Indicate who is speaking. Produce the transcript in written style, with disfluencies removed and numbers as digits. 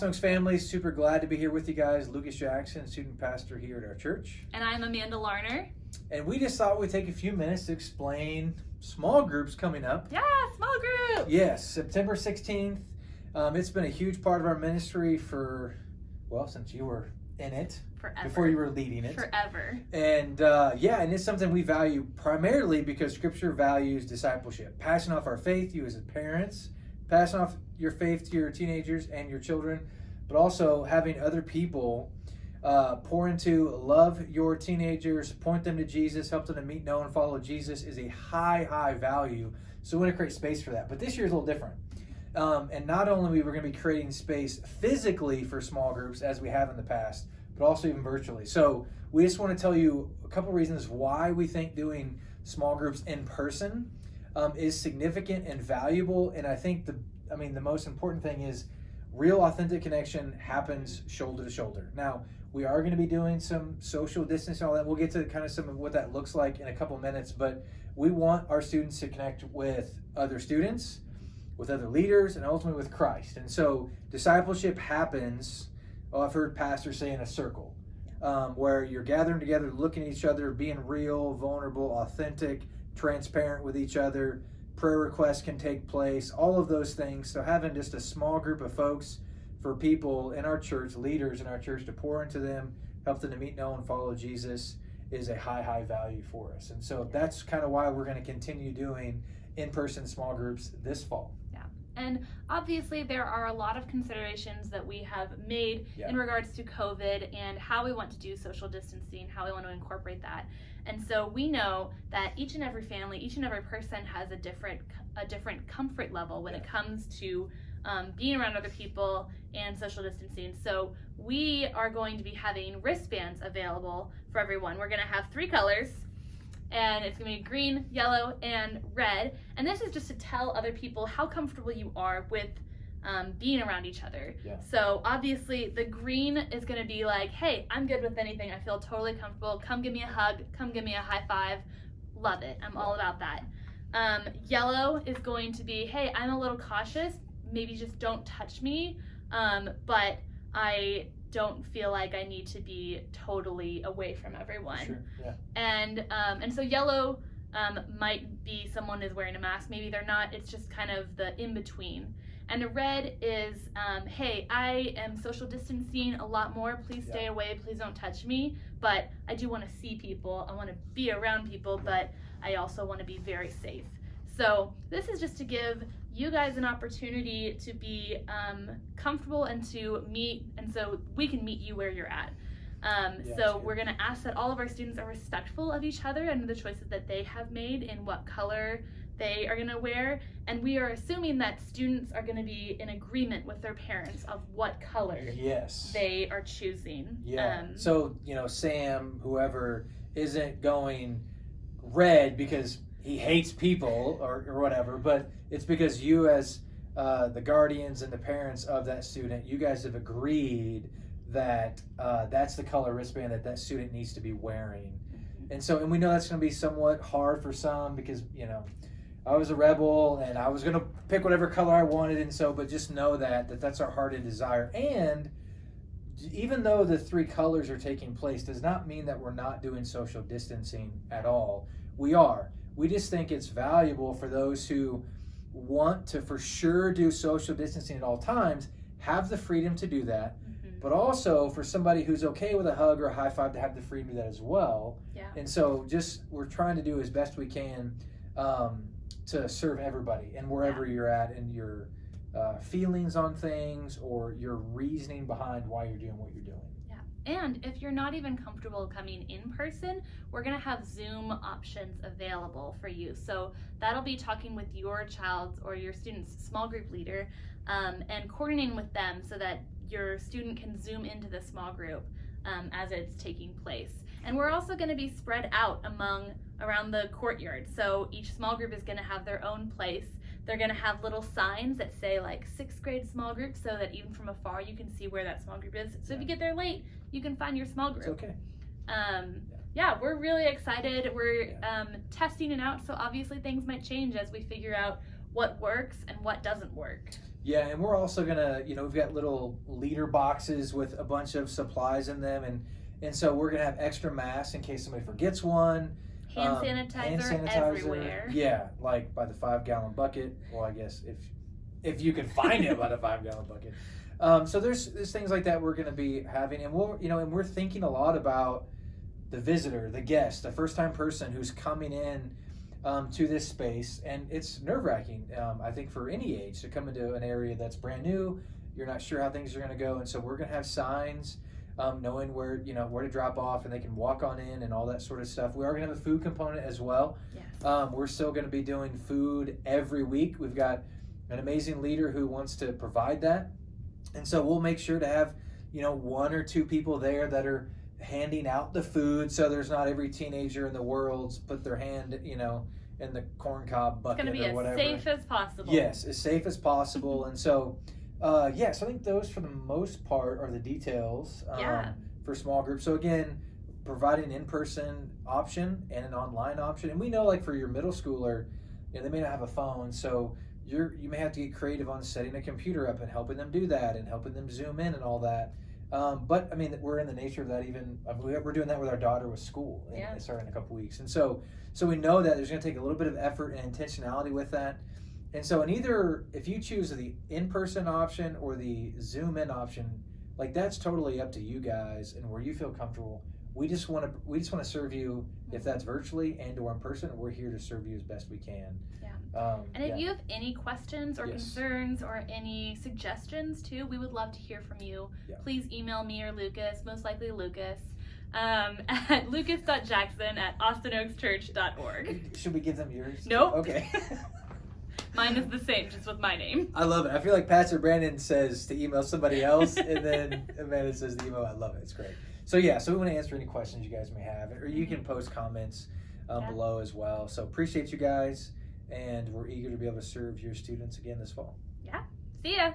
Speaker 1: Lost Oaks family, super glad to be here with you guys. Lucas Jackson, student pastor here at our church.
Speaker 2: And I'm Amanda Larner.
Speaker 1: And we just thought we'd take a few minutes to explain small groups coming up.
Speaker 2: Yeah, small group.
Speaker 1: Yes, September 16th. It's been a huge part of our ministry since you were in it.
Speaker 2: Forever.
Speaker 1: Before you were leading it.
Speaker 2: Forever.
Speaker 1: And and it's something we value primarily because Scripture values discipleship. Passing off our faith, you as parents, passing off your faith to your teenagers and your children, but also having other people pour into, love your teenagers, point them to Jesus, help them to meet, know, and follow Jesus is a high value. So we want to create space for that. But this year is a little different. And not only we're going to be creating space physically for small groups as we have in the past, but also even virtually. So we just want to tell you a couple reasons why we think doing small groups in person is significant and valuable. And I think the most important thing is real authentic connection happens shoulder to shoulder. Now, we are going to be doing some social distance and all that. We'll get to kind of some of what that looks like in a couple minutes, but we want our students to connect with other students, with other leaders, and ultimately with Christ. And so discipleship happens, I've heard pastors say, in a circle, where you're gathering together, looking at each other, being real, vulnerable, authentic, transparent with each other. Prayer requests can take place, all of those things. So having just a small group of folks for people in our church, leaders in our church, to pour into them, help them to meet, know, and follow Jesus is a high value for us. And so that's kind of why we're going to continue doing in-person small groups this fall.
Speaker 2: And obviously there are a lot of considerations that we have made in regards to COVID and how we want to do social distancing, how we want to incorporate that. And so we know that each and every family, each and every person has a different comfort level when it comes to being around other people and social distancing. So we are going to be having wristbands available for everyone. We're going to have 3 colors. And it's going to be green, yellow, and red. And this is just to tell other people how comfortable you are with being around each other. Yeah. So obviously the green is going to be like, hey, I'm good with anything. I feel totally comfortable. Come give me a hug. Come give me a high five. Love it. I'm all about that. Yellow is going to be, hey, I'm a little cautious. Maybe just don't touch me. But I don't feel like I need to be totally away from everyone.
Speaker 1: Sure, yeah.
Speaker 2: And so yellow might be someone is wearing a mask, maybe they're not, it's just kind of the in-between. And the red is, hey, I am social distancing a lot more, please stay away, please don't touch me, but I do want to see people, I want to be around people, but I also want to be very safe. So this is just to give you guys an opportunity to be comfortable and to meet, and so we can meet you where you're at. So we're going to ask that all of our students are respectful of each other and the choices that they have made in what color they are going to wear. And we are assuming that students are going to be in agreement with their parents of what color they are choosing.
Speaker 1: Yeah. So, Sam, whoever, isn't going red because he hates people or whatever, but it's because you as the guardians and the parents of that student, you guys have agreed that that's the color wristband that student needs to be wearing. And we know that's going to be somewhat hard for some because, I was a rebel and I was going to pick whatever color I wanted. And so, but just know that's our heart and desire. And even though the 3 colors are taking place, does not mean that we're not doing social distancing at all. We are. We just think it's valuable for those who want to for sure do social distancing at all times, have the freedom to do that, but also for somebody who's okay with a hug or a high five to have the freedom to do that as well. Yeah. And so we're trying to do as best we can to serve everybody and wherever you're at and your feelings on things or your reasoning behind why you're doing what you're doing.
Speaker 2: And if you're not even comfortable coming in person, we're going to have Zoom options available for you. So that'll be talking with your child's or your student's small group leader and coordinating with them so that your student can Zoom into the small group as it's taking place. And we're also going to be spread out around the courtyard. So each small group is going to have their own place. They're going to have little signs that say like 6th grade small group so that even from afar you can see where that small group is. So if you get there late, you can find your small group.
Speaker 1: It's okay.
Speaker 2: We're really excited. We're testing it out, so obviously things might change as we figure out what works and what doesn't work.
Speaker 1: Yeah, and we're also gonna, we've got little leader boxes with a bunch of supplies in them, and so we're gonna have extra masks in case somebody forgets one.
Speaker 2: Hand sanitizer everywhere.
Speaker 1: Yeah, like by the 5-gallon bucket. Well, I guess if you can find it by the 5-gallon bucket. So there's things like that we're going to be having, and we're thinking a lot about the visitor, the guest, the first-time person who's coming in to this space, and it's nerve-wracking. I think for any age to come into an area that's brand new, you're not sure how things are going to go, and so we're going to have signs. Knowing where to drop off, and they can walk on in and all that sort of stuff. We are going to have a food component as well.
Speaker 2: Yes.
Speaker 1: We're still going to be doing food every week. We've got an amazing leader who wants to provide that, and so we'll make sure to have 1 or 2 people there that are handing out the food, so there's not every teenager in the world put their hand in the corn cob bucket or whatever.
Speaker 2: It's going to be as safe as possible.
Speaker 1: Yes, as safe as possible, and so. So I think those for the most part are the details for small groups. So again, providing an in-person option and an online option. And we know like for your middle schooler, they may not have a phone, so you may have to get creative on setting a computer up and helping them do that and helping them Zoom in and all that. But I mean, we're in the nature of that we're doing that with our daughter with school. And starting in a couple weeks. And so we know that there's going to take a little bit of effort and intentionality with that. And so if you choose the in-person option or the Zoom in option, like that's totally up to you guys and where you feel comfortable. We just want to serve you if that's virtually and or in person. We're here to serve you as best we can.
Speaker 2: Yeah. And if you have any questions or concerns or any suggestions too, we would love to hear from you. Yeah. Please email me or Lucas, most likely Lucas, at lucas.jackson@austinoakschurch.org.
Speaker 1: Should we give them yours?
Speaker 2: Nope.
Speaker 1: Okay.
Speaker 2: Mine is the same, just with my name.
Speaker 1: I love it. I feel like Pastor Brandon says to email somebody else, and then Amanda says the email. I love it. It's great. So we want to answer any questions you guys may have, or you can post comments below as well. So appreciate you guys, and we're eager to be able to serve your students again this fall.
Speaker 2: Yeah. See ya.